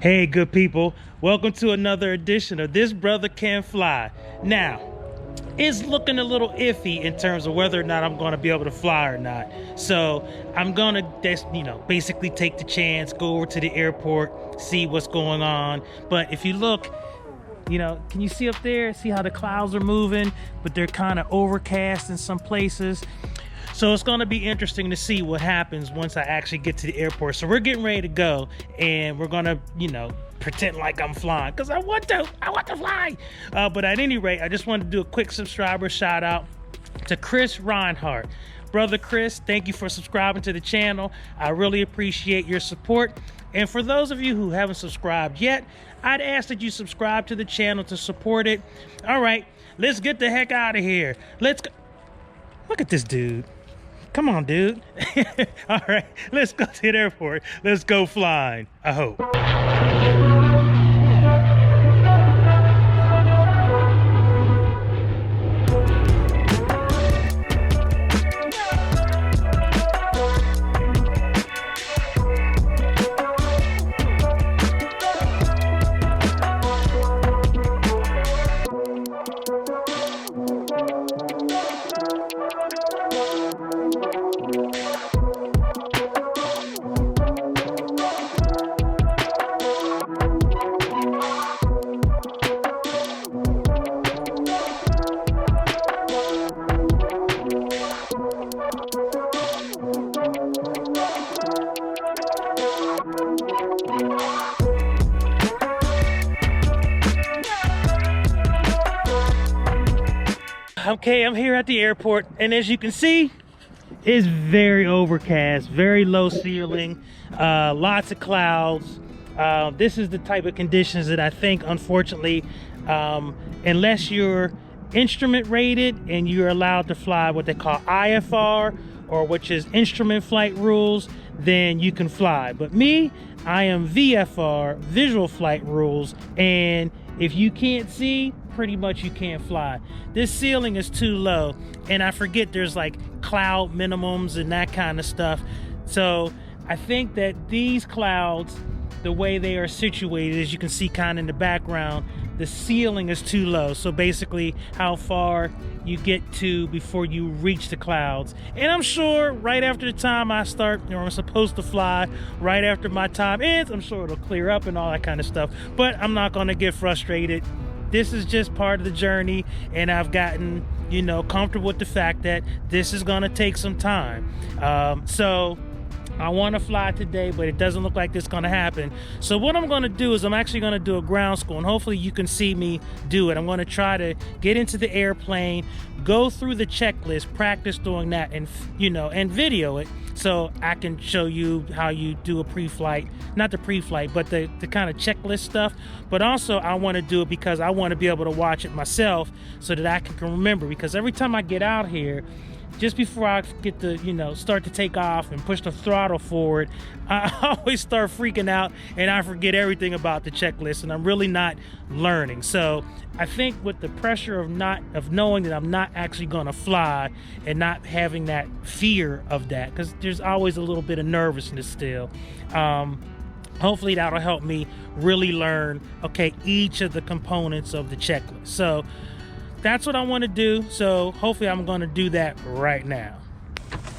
Hey, good people, welcome to another edition of This Brother Can Fly. Now, it's looking a little iffy in terms of whether or not I'm going to be able to fly or not. So I'm going to, basically take the chance, go over to the airport, see what's going on. But if you look, can you see up there? See how the clouds are moving, but they're kind of overcast in some places. So it's going to be interesting to see what happens once I actually get to the airport. So we're getting ready to go, and we're going to, pretend like I'm flying because I want to fly. But at any rate, I just wanted to do a quick subscriber shout out to Chris Reinhardt. Brother Chris, thank you for subscribing to the channel. I really appreciate your support. And for those of you who haven't subscribed yet, I'd ask that you subscribe to the channel to support it. All right, let's get the heck out of here. Let's go. Look at this dude. Come on, dude. All right, let's go to the airport. Let's go flying, I hope. Okay, I'm here at the airport, and as you can see, it's very overcast, very low ceiling, lots of clouds. This is the type of conditions that I think, unfortunately, unless you're instrument rated and you're allowed to fly what they call IFR, or which is instrument flight rules, then you can fly. But me, I am VFR, visual flight rules, and if you can't see, pretty much you can't fly. This ceiling is too low, and I forget there's like cloud minimums and that kind of stuff. So I think that these clouds, the way they are situated, as you can see kind of in the background, the ceiling is too low. So basically how far you get to before you reach the clouds. And I'm sure right after the time I start, I'm supposed to fly, right after my time ends, I'm sure it'll clear up and all that kind of stuff. But I'm not going to get frustrated. This is just part of the journey, and I've gotten, comfortable with the fact that this is going to take some time. So I want to fly today, but it doesn't look like this is going to happen. So what I'm going to do is I'm actually going to do a ground school, and hopefully you can see me do it. I'm going to try to get into the airplane, go through the checklist, practice doing that, and and video it so I can show you how you do a pre-flight, not the pre-flight, but the kind of checklist stuff. But also I want to do it because I want to be able to watch it myself so that I can remember, because every time I get out here, just before I get to, start to take off and push the throttle forward, I always start freaking out and I forget everything about the checklist, and I'm really not learning. So I think with the pressure of knowing that I'm not actually going to fly and not having that fear of that, because there's always a little bit of nervousness still, hopefully that'll help me really learn, each of the components of the checklist. So that's what I want to do. So hopefully I'm going to do that right now.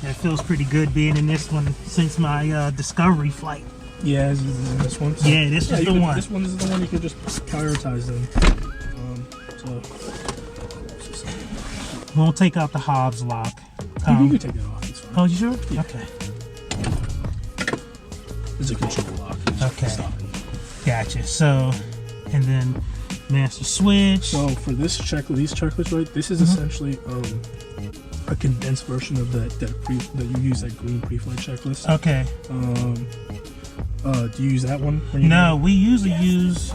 It feels pretty good being in this one since my discovery flight. Yeah, this one. Yeah, this is the one. This one is the one you can just prioritize them. We'll take out the Hobbs lock. You can take that off. It's fine. Oh, you sure? Yeah. Okay. There's a control lock. Okay. Gotcha. So, and then master switch. So for these checklists, right? This is essentially a condensed version of that you use, that green pre-flight checklist. Okay. Do you use that one? No, we usually use.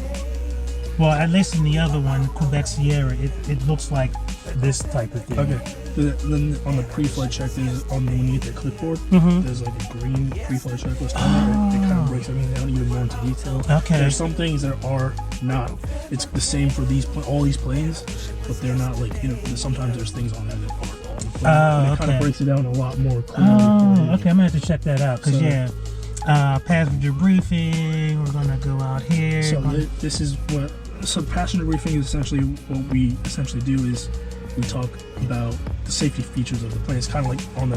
Well, at least in the other one, Quebec Sierra, it looks like this type of thing. Okay. Then on the pre-flight checklist, when you get the clipboard, there's like a green pre-flight checklist on there. It kind of breaks everything down even more into detail. Okay. There's some things that are not. It's the same for all these planes, but they're not like, sometimes there's things on there that aren't on the plane. And it kind of breaks it down a lot more clearly. Okay, I'm gonna have to check that out, because passenger briefing, we're gonna go out here. So this is what. So passenger briefing is essentially what we essentially do is we talk about the safety features of the plane. It's kind of like on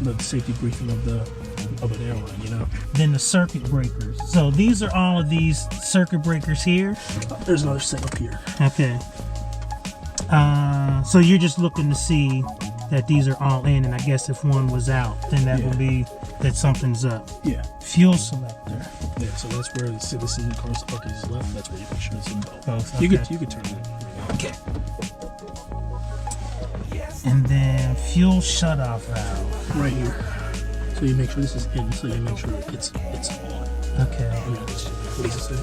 the safety briefing of an airline, you know. Then the circuit breakers. So these are all of these circuit breakers here. There's another set up here. Okay. So you're just looking to see that these are all in, and I guess if one was out, then that would be that something's up. Yeah. Fuel selector. Yeah. So that's where this is in the car. Okay, this is left. That's where you make sure it's in both. Okay. You could turn it. Okay. And then fuel shutoff valve. Right here. So you make sure this is in. So you make sure it's on. Okay. What does it say?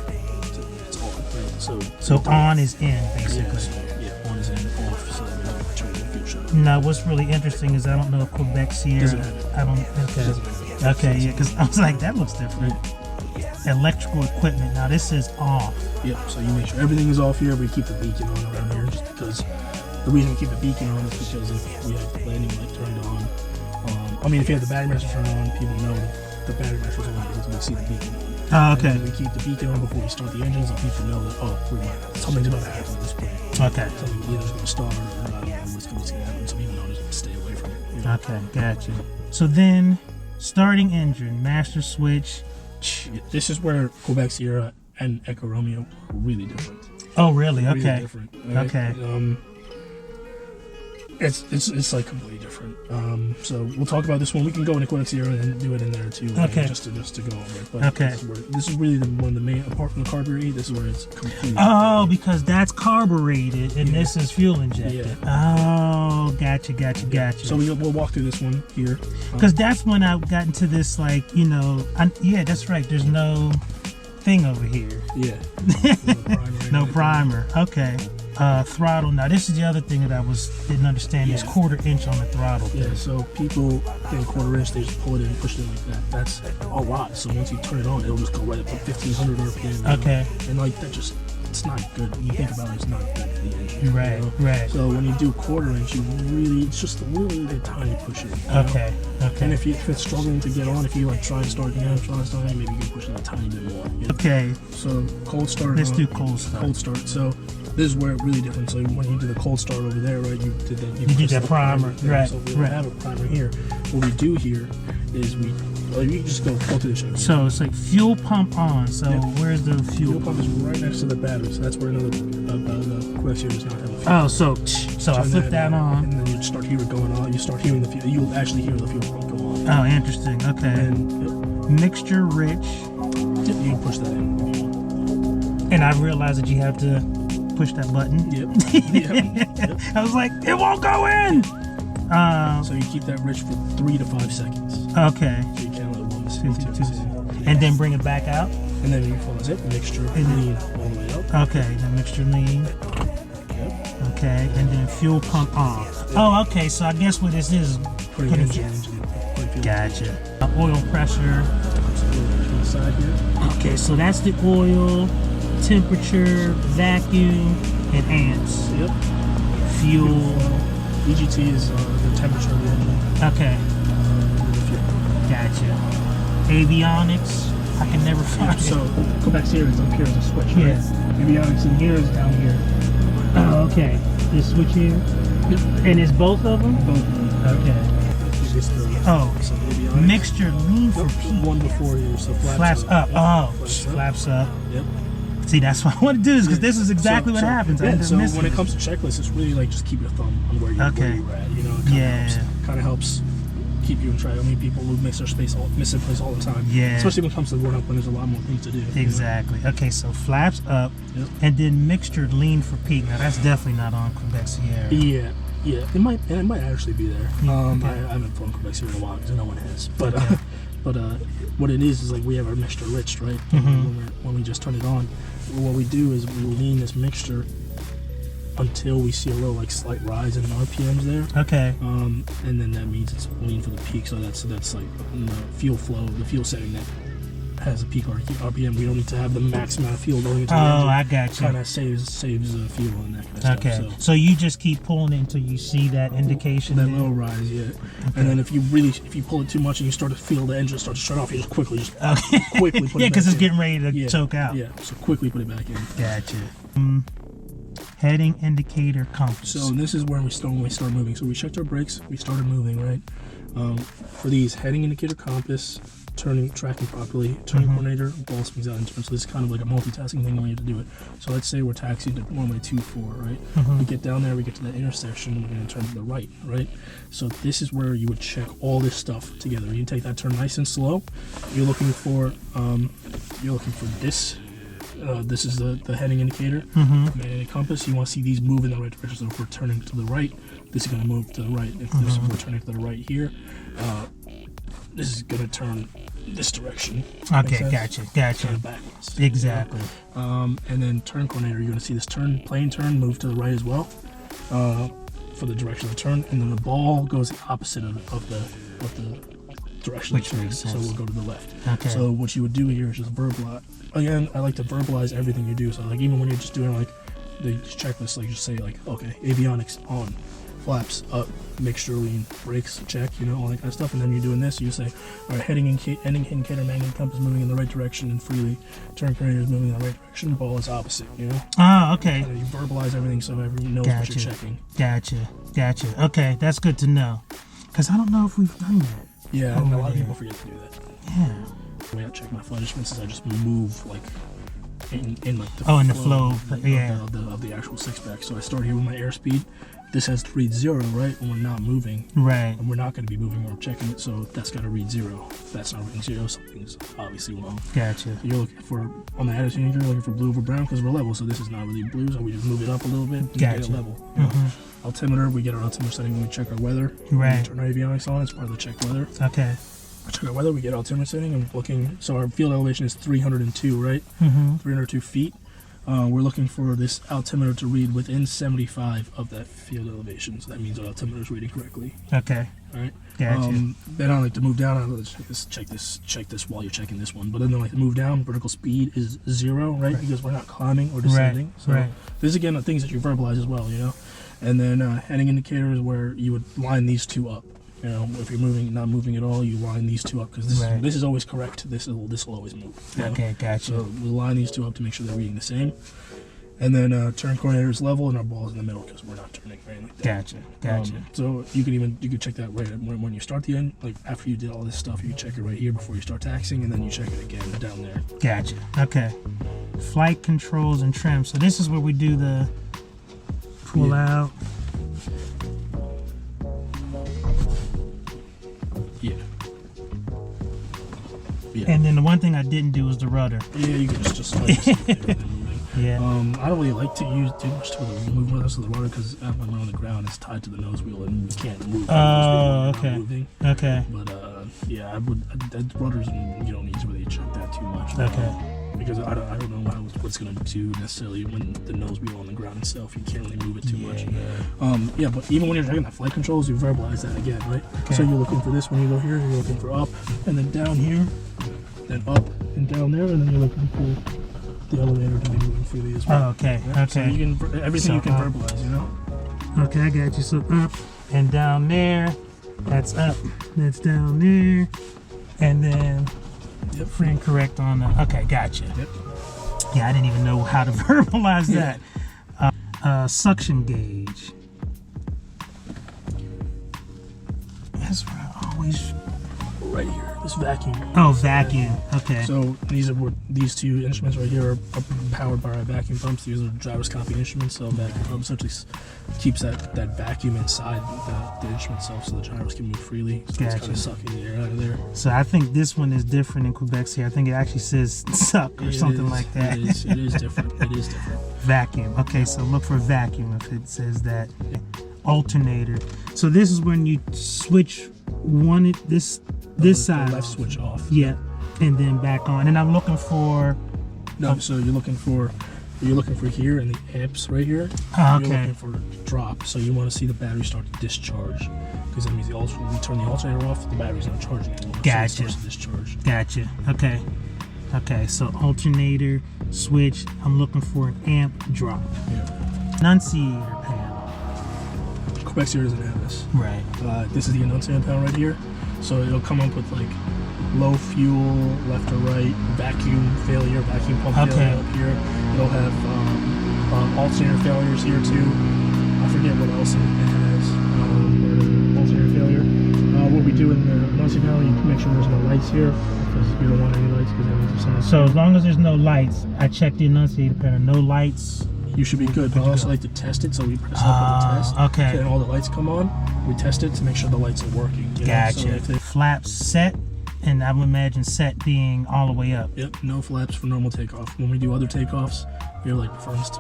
It's on. Right? So on is in, basically. Yeah, on is in, off, so that we don't turn the fuel shutoff. Now, what's really interesting is I don't know if Quebec Sierra. I don't. Okay, yeah, because I was like, that looks different. Electrical equipment. Now this is off. Yep. So you make sure everything is off here. We keep the beacon on around here, just because. The reason we keep the beacon on is because if we have the landing light turned on, I mean, if you have the battery master turned on, people know the battery master's on because we see the beacon on. Oh, okay. And we keep the beacon on before we start the engines, and people know that something's about to happen to this plane. Okay. Something either's going to start or I don't know what's going to happen, so people know to stay away from it. You know? Okay, gotcha. So then, starting engine, master switch. This is where Quebec Sierra and Echo Romeo are really different. Oh, really? Okay. Really different. Right? Okay. It's like completely different. So we'll talk about this one. We can go into Quebec Sierra and do it in there too. Okay. Just to go over it. But okay. This is really one of the main, apart from the carburetor, this is where it's completely. Oh, because that's carbureted and this is fuel injected. Yeah. Oh, gotcha. So we'll walk through this one here. Because that's when I got into this, like, yeah, that's right. There's no thing over here. Yeah. No primer. Okay. Throttle. Now this is the other thing that I didn't understand is 1/4 inch on the throttle. Yeah, so people think 1/4 inch, they just pull it in and push it in like that. That's a lot. So once you turn it on, it'll just go right up to 1500 RPM. Okay. And like that it's not good. When you think about it, it's not good for the engine. Right, right. So when you do 1/4 inch, it's just a really tiny push in. Okay. And if it's struggling to get on, if you like try to start again, maybe you can push it a tiny bit more. You know? Okay. So cold start. Let's do cold start. Cold start. So this is where it's really different. So when you do the cold start over there, right? You did that. You did that primer, right? So we don't have a primer here. What we do here is you can just go to the show. So it's like fuel pump on. So where's the fuel? Fuel pump is right next to the battery. So that's where the Quebec Sierra does not have a fuel. Oh, so I flip that on, and then you start hearing it going on. You start hearing the fuel. You'll actually hear the fuel pump go on. Oh, interesting. Okay. And mixture rich. You can push that in. And I realized that you have to push that button. Yep. I was like, it won't go in. So you keep that rich for 3 to 5 seconds. Okay. So you can't let 1 to 2. And then bring it back out. And then you follow it. Mixture lean all the way up. Okay. Then mixture lean. Yep. Okay. And then fuel pump on. Oh, okay. So I guess what this is putting engine. Gotcha. Oil pressure. Side here. Okay. So that's the oil, temperature, vacuum, and amps. Yep. Fuel. EGT is the temperature of the engine. Okay. Gotcha. Avionics. I can never find it. So Quebec Sierra is up here as a switch. Right? Yeah. Avionics in here is down here. Oh, okay. This switch here. Yep. And it's both of them. Both of them. Okay. Oh, so mixture lean for peak. One before here, so flaps up. Yep. Oh, flaps up. Yep. See, that's what I want to do, because this is exactly what happens. Yeah, so when it comes to checklists, it's really like just keep your thumb on where you're at. You know, it kind of helps keep you in track. I mean, people who miss their place all the time. Yeah. Especially when it comes to the when there's a lot more things to do. Exactly. You know? Okay, so flaps up, and then mixtured lean for peak. Now that's definitely not on Quebec Sierra. Yeah. Yeah, it might actually be there. I haven't flown Quebec Sierra in a while because no one has. But what it is like we have our mixture rich, right? When we just turn it on, what we do is we lean this mixture until we see a little slight rise in RPMs there. Okay. And then that means it's lean for the peak. So that's like the fuel flow, the fuel setting that has a peak RPM. We don't need to have the max amount of fuel going into the Oh, engine. I got you. Kind of saves fuel and that kind of Okay. stuff. So you just keep pulling it until you see that indication. That there? low rise, yeah. And then if you pull it too much and you start to feel the engine start to shut off, you just quickly put Yeah, it back because it's in. getting ready to choke out. Yeah, so quickly put it back in. Gotcha. Heading indicator compass. So this is where when we start moving. So we checked our brakes, we started moving, right? For these, heading indicator compass, tracking properly, turning coordinator, ball springs out in turn. So this is kind of like a multitasking thing when you have to do it. So let's say we're taxiing to 1-2-4, right? We get down there, we get to that intersection, we're going to turn to the right, right? So this is where you would check all this stuff together. You take that turn nice and slow. You're looking for this. This is the heading indicator, magnetic compass. You want to see these move in the right direction. So if we're turning to the right, this is going to move to the right. If we're turning to the right here, this is going to turn this direction. Okay, gotcha. Turn backwards. Exactly. And then turn coordinator, you're going to see this plane turn move to the right as well, for the direction of the turn. And then the ball goes the opposite of the direction. Which makes sense. So we'll go to the left. Okay. So what you would do here is just verbalize. Again, I like to verbalize everything you do. So like even when you're just doing like the checklist, like just say like, okay, avionics on, flaps up, mixture lean, brakes check, all that kind of stuff. And then you're doing this, you say, all right, heading indicator, magnetic compass moving in the right direction and freely, turn coordinator is moving in the right direction, ball is opposite, Oh, okay. And you verbalize everything so everyone knows what you're checking. Gotcha. Okay, that's good to know. Because I don't know if we've done that. Yeah, and a lot of people forget to do that. Yeah. The way I check my flight instruments is I just move like in like the in the flow, yeah. of the actual six pack. So I start here with my airspeed. This has to read 0, right? And we're not moving. Right. And we're not going to be moving or checking it, so that's got to read 0. If that's not reading 0, something's obviously wrong. Gotcha. You're looking for, on the attitude indicator, you're looking for blue over brown because we're level, so this is not really blue, so we just move it up a little bit and get it level. Altimeter, we get our altimeter setting when we check our weather. Right. We turn our avionics on, it's part of the check weather. Okay. We check our weather, we get altimeter setting, and we're looking, so our field elevation is 302, right? 302 feet. We're looking for this altimeter to read within 75 of that field elevation, so that means our altimeter is reading correctly. Okay. All right. Gotcha. Then I like to move down. I like to check this while you're checking this one. But then I like to move down. Vertical speed is 0, right? Because we're not climbing or descending. So this is again the things that you verbalize as well, And then heading indicator is where you would line these two up. If you're not moving at all, you line these two up because this is always correct. This will always move. Okay, gotcha. So we'll line these two up to make sure they're reading the same. And then turn coordinator is level and our ball is in the middle because we're not turning or anything like that. Gotcha. So you could check that right when you start the end, like after you did all this stuff, you check it right here before you start taxiing, and then you check it again down there. Gotcha. Okay. Flight controls and trim. So this is where we do the pull out. Yeah. And then the one thing I didn't do was the rudder. Yeah, you can just moving. Yeah. I don't really like to use too much to move the rest of the rudder because when we're on the ground, it's tied to the nose wheel and we can't move. Oh, okay. Okay. But yeah, I would. Rudders, you don't need to really check that too much. Okay. Because I don't know what's going to do necessarily when the nose wheel on the ground itself. You can't really move it too much. Yeah, but even when you're checking that flight controls, you verbalize that again, right? Okay. So you're looking for this when you go here. You're looking for up and then down here, then up and down there, and then you're looking for the elevator to be moving freely as well. Oh, okay. Right? Okay. So you can everything you can verbalize, Okay, I got you. So up and down there. That's up. That's down there. And then frame correct on the. Okay, gotcha. Yep. Yeah, I didn't even know how to verbalize that. Suction gauge. That's where I always. Right here, this vacuum. Oh, vacuum. Okay. So these two instruments right here are powered by our vacuum pumps. These are driver's copy instruments. So vacuum pump essentially keeps that vacuum inside the instrument itself, so the drivers can move freely. So it's kind of sucking the air out of there. So I think this one is different in Quebec. Here, I think it actually says "suck" or something like that. It is different. It is different. Vacuum. Okay, so look for vacuum if it says that. Alternator. So this is when you switch this side. The left switch off. Yeah, and then back on. And I'm looking for. No, so you're looking for here in the amps right here. Okay. You're looking for drop, so you want to see the battery start to discharge, because that means we turn the alternator off, the battery's not charging anymore. Gotcha. So it starts to discharge. Gotcha. Okay. Okay, so alternator, switch. I'm looking for an amp drop. Yeah. Enunciator panel. Quebec Series doesn't have this. Right. This is the enunciator panel right here. So it'll come up with like low fuel, left or right, vacuum failure, vacuum pump failure up here. It'll have alternator failures here too. I forget what else it has. Alternator failure. What we do in the enunciator panel, you make sure there's no lights here because you don't want any lights because that means there's something. So as long as there's no lights, I check the enunciator panel. No lights. You should be good, but I also like to test it, so we press up on the test. Okay. So then all the lights come on. We test it to make sure the lights are working. Gotcha. So flaps set, and I would imagine set being all the way up. Yep. No flaps for normal takeoff. When we do other takeoffs, we have like performance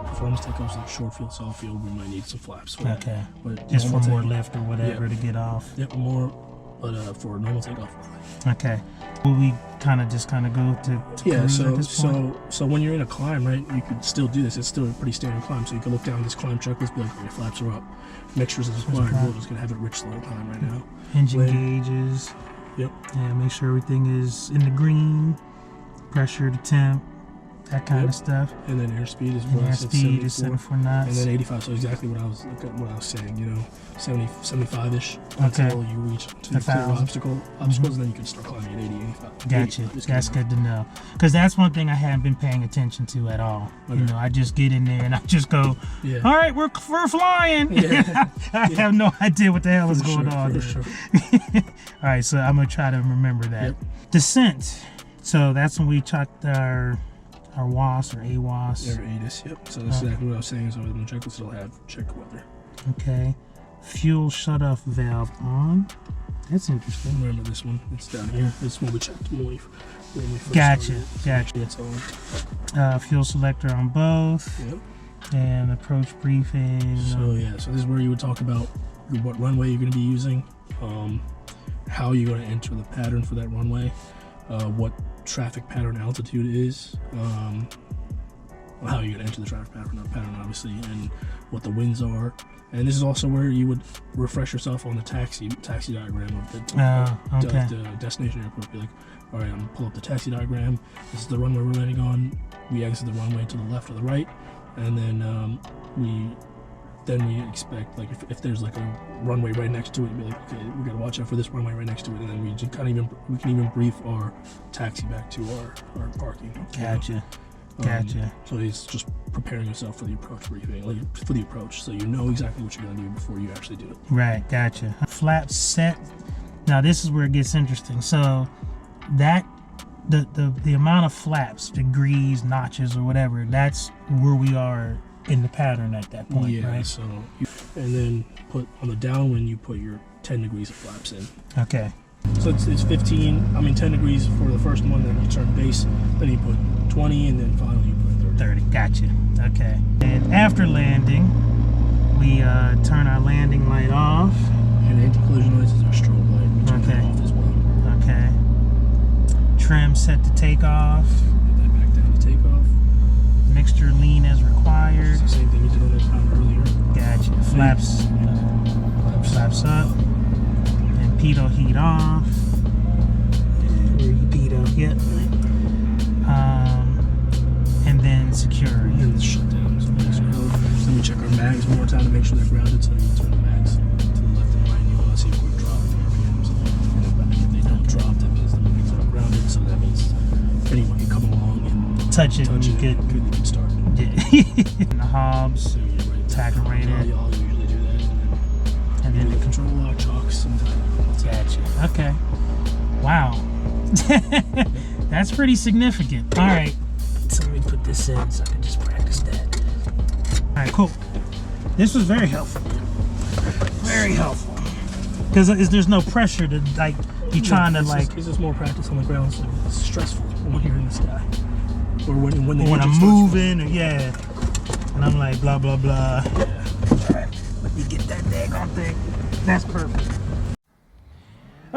takeoffs, like short field, soft field. We might need some flaps. For okay. But just for more lift or whatever to get off. Yep. More, but for normal takeoff. Okay. Will we kind of go to cruise at this point? So when you're in a climb, right, you could still do this. It's still a pretty standard climb. So you can look down this climb checklist, be like, okay, flaps are up, mixtures is required. We're just gonna have it rich the whole time right now. Engine gauges. Yep. Yeah, make sure everything is in the green. Pressure, the temp, that kind of stuff. And then airspeed is what airspeed is 74 knots. And then 85. So exactly what I was saying. You know, 75-ish until you reach to the obstacles, and then you can start climbing at 80, 85. Gotcha. 85, that's good to know. Because that's one thing I haven't been paying attention to at all. Okay. You know, I just get in there and I just go, all right, we're flying. Yeah. I have no idea what the hell is going on there. Sure. All right, so I'm going to try to remember that. Yep. Descent. So that's when we checked our WAS or AWAS. Or ATIS, yep. So that's exactly what I was saying. So in the checklist, it'll have check weather. Okay. Fuel shut-off valve on. That's interesting. Remember this one? It's down here. This is what we checked when we first Gotcha. started. It's on. Fuel selector on both. Yep. And approach briefing. So so this is where you would talk about what runway you're going to be using, how you're going to enter the pattern for that runway, what traffic pattern altitude is, how you're going to enter the traffic pattern obviously, and what the winds are. And this is also where you would refresh yourself on the taxi diagram of the destination airport. Be like, all right, I'm going to pull up the taxi diagram. This is the runway we're landing on. We exit the runway to the left or the right, and then we expect, like, if there's like a runway right next to it, be like, okay, we gotta watch out for this runway right next to it, and then we can even brief our taxi back to our parking. Gotcha. So he's just preparing yourself for the approach briefing, for the approach, so you know exactly what you're gonna do before you actually do it. Right. Gotcha. Flaps set. Now this is where it gets interesting. So that the amount of flaps, degrees, notches, or whatever, that's where we are in the pattern at that point, right? So and then on the downwind, you put your 10 degrees of flaps in. Okay. So it's 10 degrees for the first one, then you turn base, then you put 20, and then finally you put 30. Gotcha. Okay. And after landing, we turn our landing light off. And anti-collision lights is our strobe light. We turn that off as well. Okay. Trim set to take off. Get that back down to take off. Mixture lean as required. It's the same thing you did on this time earlier. Gotcha. Flaps up. And pitot heat off. Pitot, yep. And then security. And it's shut down. So then we check our mags one more time to make sure they're grounded. So you turn the mags to the left and right, and you want to see a quick drop in RPMs. And if they don't drop, that means the mags are grounded. So that means anyone can come along and touch it, and you can start. Yeah. And the hobs, so you're right, tacker rated. I'll usually do that. And then the control lock, chocks, sometimes. Gotcha. Okay. Wow. That's pretty significant. All right. So let me put this in so I can just practice that. All right, cool. This was very helpful. Very helpful. Because there's no pressure to, like, you trying to, like... It's just more practice on the ground, so it's stressful when you're in the sky. Or when I'm moving, or and I'm like, blah, blah, blah. Yeah. All right, let me get that daggone thing. That's perfect.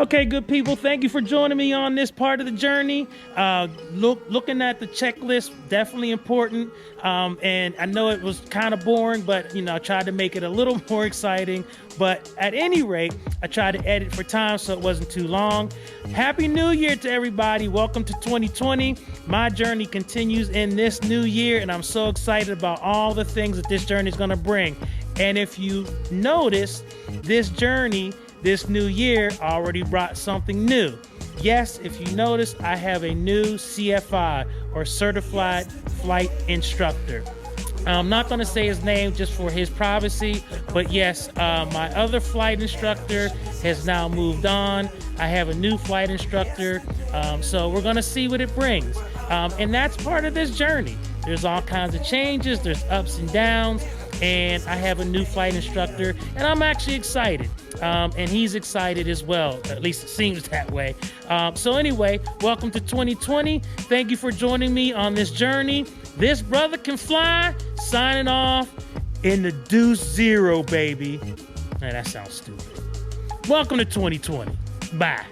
Okay, good people, thank you for joining me on this part of the journey. Looking at the checklist, definitely important. And I know it was kind of boring, but I tried to make it a little more exciting. But at any rate, I tried to edit for time so it wasn't too long. Happy New Year to everybody. Welcome to 2020. My journey continues in this new year, and I'm so excited about all the things that this journey is going to bring. And if you notice, this journey, this new year already brought something new. Yes, if you notice, I have a new CFI, or Certified Flight Instructor. I'm not going to say his name just for his privacy, but yes, my other flight instructor has now moved on. I have a new flight instructor, so we're going to see what it brings. And that's part of this journey. There's all kinds of changes, there's ups and downs, and I have a new flight instructor, and I'm actually excited. And he's excited as well. At least it seems that way. So anyway, welcome to 2020. Thank you for joining me on this journey. This brother can fly. Signing off in the Deuce Zero, baby. Man, that sounds stupid. Welcome to 2020. Bye.